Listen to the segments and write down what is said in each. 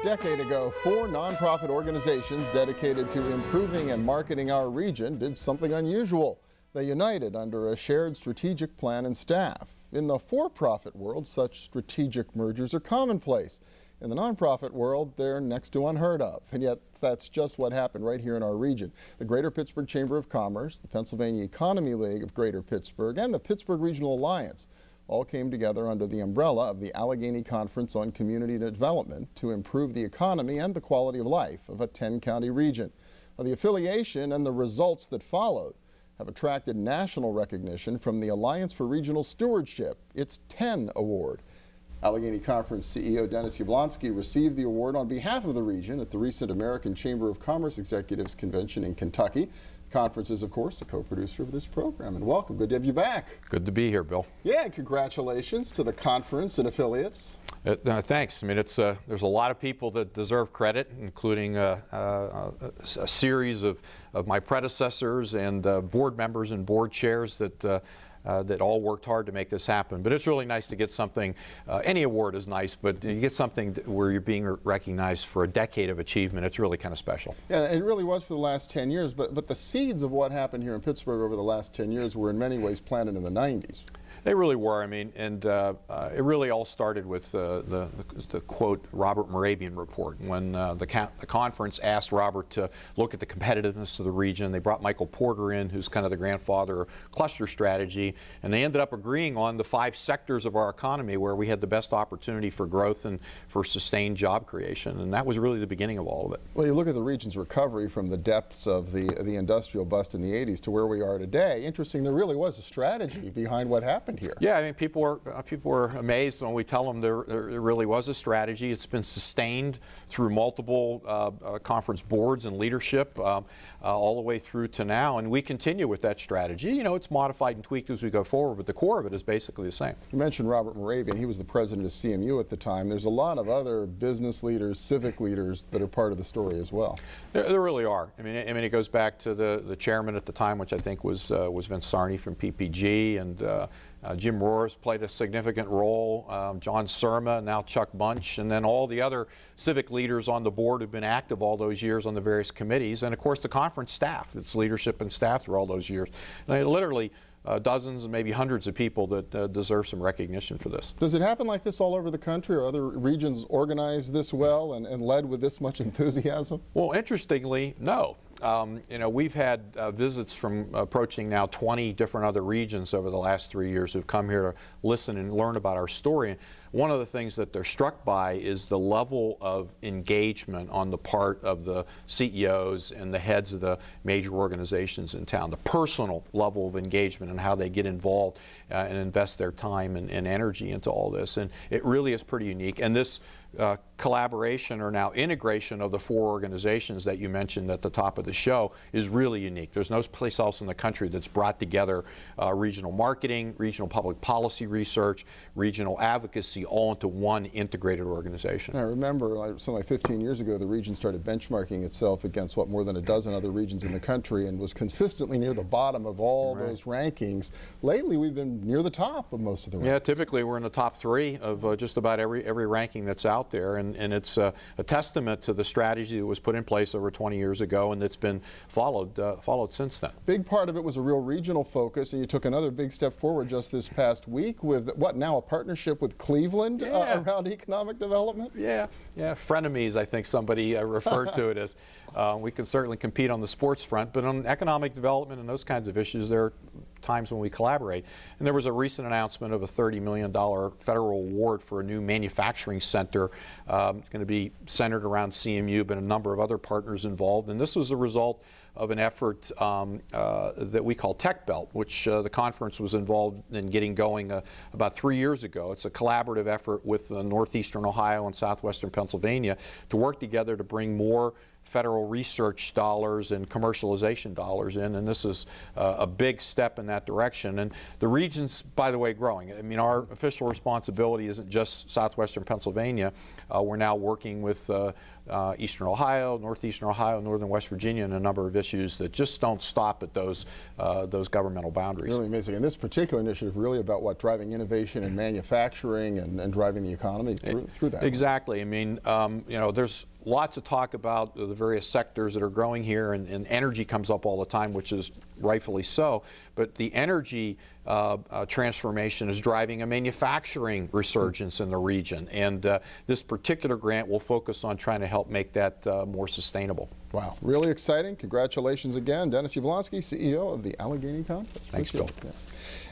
decade ago, 4 nonprofit organizations dedicated to improving and marketing our region did something unusual. They united under a shared strategic plan and staff. In the for-profit world, such strategic mergers are commonplace. In the nonprofit world, they're next to unheard of. And yet, that's just what happened right here in our region. The Greater Pittsburgh Chamber of Commerce, the Pennsylvania Economy League of Greater Pittsburgh, and the Pittsburgh Regional Alliance all came together under the umbrella of the Allegheny Conference on Community Development to improve the economy and the quality of life of a 10-county region. Now, the affiliation and the results that followed have attracted national recognition from the Alliance for Regional Stewardship, its 10 award. Allegheny Conference CEO Dennis Yablonsky received the award on behalf of the region at the recent American Chamber of Commerce Executives Convention in Kentucky. The conference is, of course, a co-producer of this program. And welcome. Good to have you back. Good to be here, Bill. Yeah, congratulations to the conference and affiliates. Thanks. I mean, there's a lot of people that deserve credit, including a series of my predecessors and board members and board chairs that all worked hard to make this happen. But it's really nice to get something, any award is nice, but you get something where you're being recognized for a decade of achievement. It's really kind of special. Yeah, it really was for the last 10 years, but the seeds of what happened here in Pittsburgh over the last 10 years were in many ways planted in the 90s. They really were. I mean, and it really all started with the quote Robert Moravian report when the conference asked Robert to look at the competitiveness of the region. They brought Michael Porter in, who's kind of the grandfather of cluster strategy, and they ended up agreeing on the 5 sectors of our economy where we had the best opportunity for growth and for sustained job creation, and that was really the beginning of all of it. Well, you look at the region's recovery from the depths of the industrial bust in the 80s to where we are today. Interesting, there really was a strategy behind what happened here. Yeah, I mean, people were amazed when we tell them there really was a strategy. It's been sustained through multiple conference boards and leadership all the way through to now, and we continue with that strategy. You know, it's modified and tweaked as we go forward, but the core of it is basically the same. You mentioned Robert Moravian. He was the president of CMU at the time. There's a lot of other business leaders, civic leaders that are part of the story as well. There really are. I mean, it goes back to the chairman at the time, which I think was Vince Sarney from PPG, and Jim Roars played a significant role, John Surma, now Chuck Bunch, and then all the other civic leaders on the board have been active all those years on the various committees, and of course the conference staff, its leadership and staff through all those years. And literally dozens and maybe hundreds of people that deserve some recognition for this. Does it happen like this all over the country? Are other regions organized this well and led with this much enthusiasm? Well, interestingly, no. You know, we've had visits from approaching now 20 different other regions over the last 3 years who've come here to listen and learn about our story. One of the things that they're struck by is the level of engagement on the part of the CEOs and the heads of the major organizations in town, the personal level of engagement and how they get involved and invest their time and energy into all this. And it really is pretty unique. And this collaboration or now integration of the 4 organizations that you mentioned at the top of the show is really unique. There's no place else in the country that's brought together regional marketing, regional public policy research, regional advocacy all into one integrated organization. I remember something like 15 years ago the region started benchmarking itself against more than a dozen other regions in the country and was consistently near the bottom of all those rankings. Lately we've been near the top of most of the rankings. Yeah, typically we're in the top 3 of just about every ranking that's out there, and it's a testament to the strategy that was put in place over 20 years ago and that's been followed since then. Big part of it was a real regional focus, and you took another big step forward just this past week with what now, a partnership with Cleveland around economic development? Yeah, Frienemies, I think somebody referred to it as. We can certainly compete on the sports front, but on economic development and those kinds of issues, there are times when we collaborate. And there was a recent announcement of a $30 million federal award for a new manufacturing center. It's going to be centered around CMU, but a number of other partners involved. And this was a result of an effort that we call Tech Belt, which the conference was involved in getting going about 3 years ago. It's a collaborative effort with northeastern Ohio and southwestern Pennsylvania to work together to bring more federal research dollars and commercialization dollars in, and this is a big step in that direction. And the region's, by the way, growing. I mean, our official responsibility isn't just southwestern Pennsylvania. We're now working with Eastern Ohio, Northeastern Ohio, Northern West Virginia, and a number of issues that just don't stop at those governmental boundaries. Really amazing. And this particular initiative really about what, driving innovation and manufacturing and driving the economy through that. Exactly. I mean, you know, there's lots of talk about the various sectors that are growing here, and energy comes up all the time, which is rightfully so. But the energy transformation is driving a manufacturing resurgence in the region, and this particular grant will focus on trying to help make that more sustainable. Wow, really exciting. Congratulations again. Dennis Yablonsky, CEO of the Allegheny Conference. Thanks, Bill.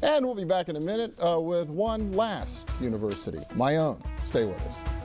And we'll be back in a minute with one last university, my own. Stay with us.